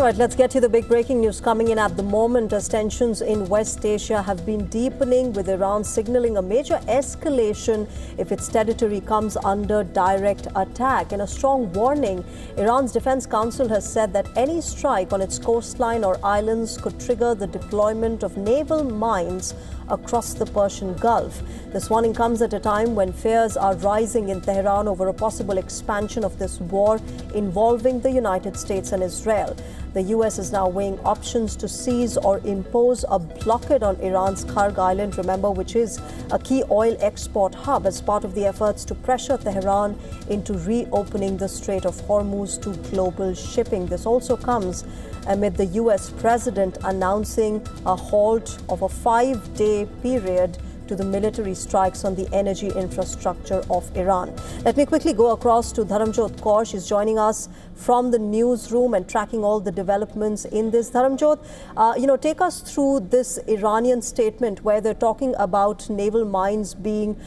right, let's get to the big breaking news coming in at the moment as tensions in West Asia have been deepening, with Iran signaling a major escalation if its territory comes under direct attack. In a strong warning, Iran's Defense Council has said that any strike on its coastline or islands could trigger the deployment of naval mines across the Persian Gulf. This warning comes at a time when fears are rising in Tehran over a possible expansion of this war involving the United States and Israel. The US is now weighing options to seize or impose a blockade on Iran's Kharg Island, remember, which is a key oil export hub, as part of the efforts to pressure Tehran into reopening the Strait of Hormuz to global shipping. This also comes amid the US president announcing a halt of a 5-day period to the military strikes on the energy infrastructure of Iran. Let me quickly go across to Dharamjot Kaur. She's joining us from the newsroom and tracking all the developments in this. Dharamjot, take us through this Iranian statement where they're talking about naval mines being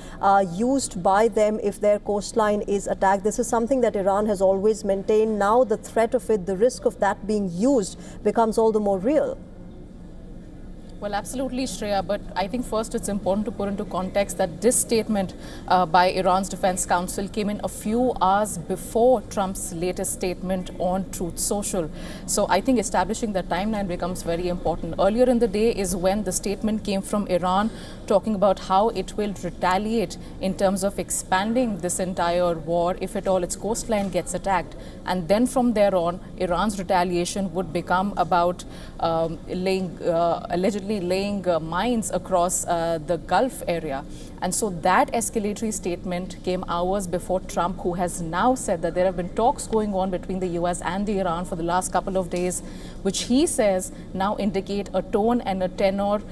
used by them if their coastline is attacked. This is something that Iran has always maintained. Now the threat of it, the risk of that being used, becomes all the more real. Well, absolutely, Shreya, but I think first it's important to put into context that this statement by Iran's Defense Council came in a few hours before Trump's latest statement on Truth Social. So I think establishing that timeline becomes very important. Earlier in the day is when the statement came from Iran talking about how it will retaliate in terms of expanding this entire war if at all its coastline gets attacked. And then from there on, Iran's retaliation would become about allegedly laying mines across the Gulf area. And so that escalatory statement came hours before Trump, who has now said that there have been talks going on between the US and the Iran for the last couple of days, which he says now indicate a tone and a tenor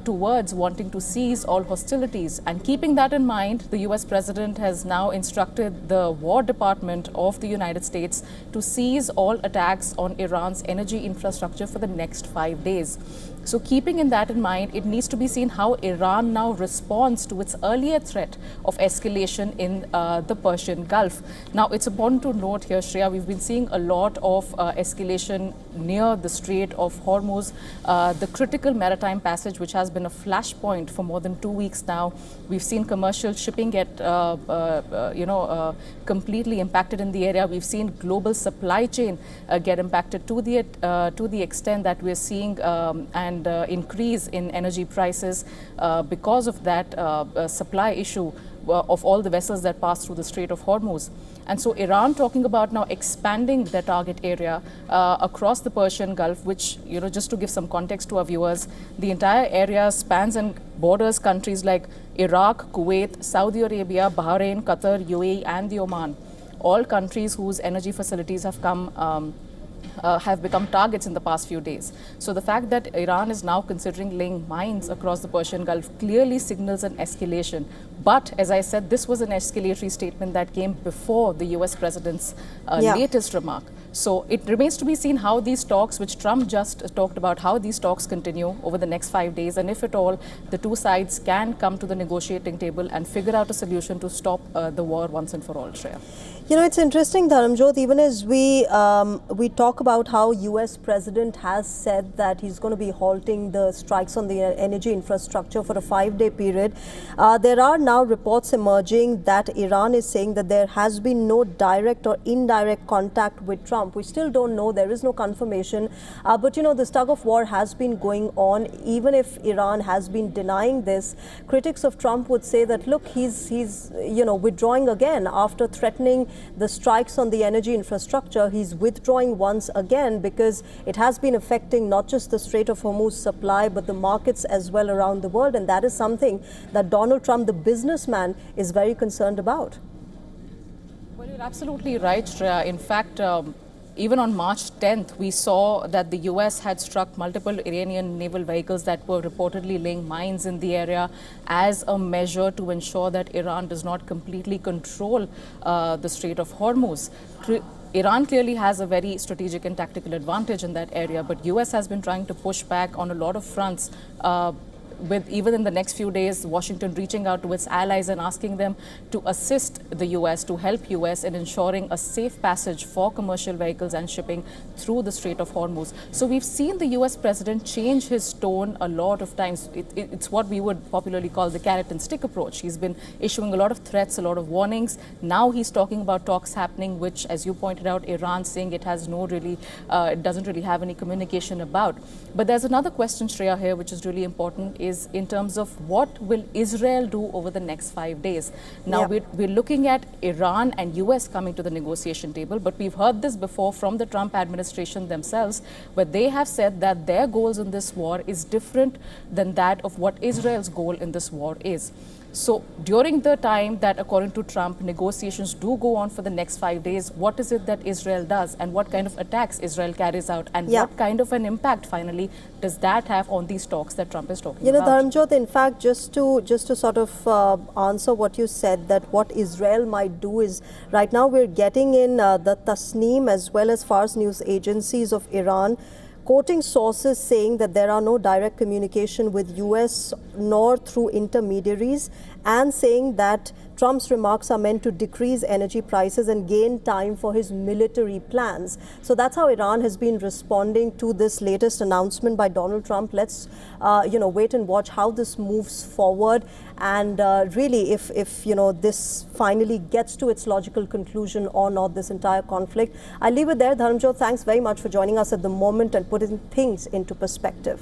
towards wanting to cease all hostilities. And keeping that in mind, the US president has now instructed the War Department of the United States to cease all attacks on Iran's energy infrastructure for the next 5 days. So keeping in that in mind, it needs to be seen how Iran now responds to its earlier threat of escalation in the Persian Gulf. Now, it's important to note here, Shreya, we've been seeing a lot of escalation near the Strait of Hormuz, the critical maritime passage, which has been a flashpoint for more than 2 weeks now. We've seen commercial shipping get, completely impacted in the area. We've seen global supply chain get impacted to the extent that we're seeing and increase in energy prices because of that supply issue of all the vessels that pass through the Strait of Hormuz. And so Iran talking about now expanding their target area across the Persian Gulf, which, just to give some context to our viewers, the entire area spans and borders countries like Iraq, Kuwait, Saudi Arabia, Bahrain, Qatar, UAE, and the Oman. All countries whose energy facilities have become targets in the past few days. So the fact that Iran is now considering laying mines across the Persian Gulf clearly signals an escalation. But as I said, this was an escalatory statement that came before the US president's latest remark. So it remains to be seen how these talks, which Trump just talked about, how these talks continue over the next 5 days, and if at all the two sides can come to the negotiating table and figure out a solution to stop the war once and for all, Shreya. It's interesting, Dharamjot, even as we talk about how US president has said that he's going to be halting the strikes on the energy infrastructure for a 5-day period. There are now reports emerging that Iran is saying that there has been no direct or indirect contact with Trump. We still don't know. There is no confirmation. But, this tug of war has been going on. Even if Iran has been denying this, critics of Trump would say that, look, he's withdrawing again after threatening the strikes on the energy infrastructure. He's withdrawing once again because it has been affecting not just the Strait of Hormuz supply, but the markets as well around the world. And that is something that Donald Trump, the businessman, is very concerned about. Well, you're absolutely right, Shreya. In fact, even on March 10th, we saw that the US had struck multiple Iranian naval vehicles that were reportedly laying mines in the area as a measure to ensure that Iran does not completely control the Strait of Hormuz. Iran clearly has a very strategic and tactical advantage in that area, but US has been trying to push back on a lot of fronts with even in the next few days, Washington reaching out to its allies and asking them to assist the U.S., to help U.S. in ensuring a safe passage for commercial vehicles and shipping through the Strait of Hormuz. So we've seen the U.S. president change his tone a lot of times. It's what we would popularly call the carrot and stick approach. He's been issuing a lot of threats, a lot of warnings. Now he's talking about talks happening, which, as you pointed out, Iran saying it has no really, it doesn't really have any communication about. But there's another question, Shreya, here, which is really important, is in terms of what will Israel do over the next 5 days. Now, we're looking at Iran and US coming to the negotiation table, but we've heard this before from the Trump administration themselves, where they have said that their goals in this war is different than that of what Israel's goal in this war is. So during the time that, according to Trump, negotiations do go on for the next 5 days, what is it that Israel does and what kind of attacks Israel carries out and what kind of an impact finally does that have on these talks that Trump is talking about? Dharamjot, in fact, just to sort of answer what you said, that what Israel might do is, right now we're getting in the Tasneem as well as Fars news agencies of Iran quoting sources saying that there are no direct communication with US nor through intermediaries, and saying that Trump's remarks are meant to decrease energy prices and gain time for his military plans. So that's how Iran has been responding to this latest announcement by Donald Trump. Let's wait and watch how this moves forward, and really if this finally gets to its logical conclusion or not, this entire conflict. I'll leave it there. Dharamjot, thanks very much for joining us at the moment and putting things into perspective.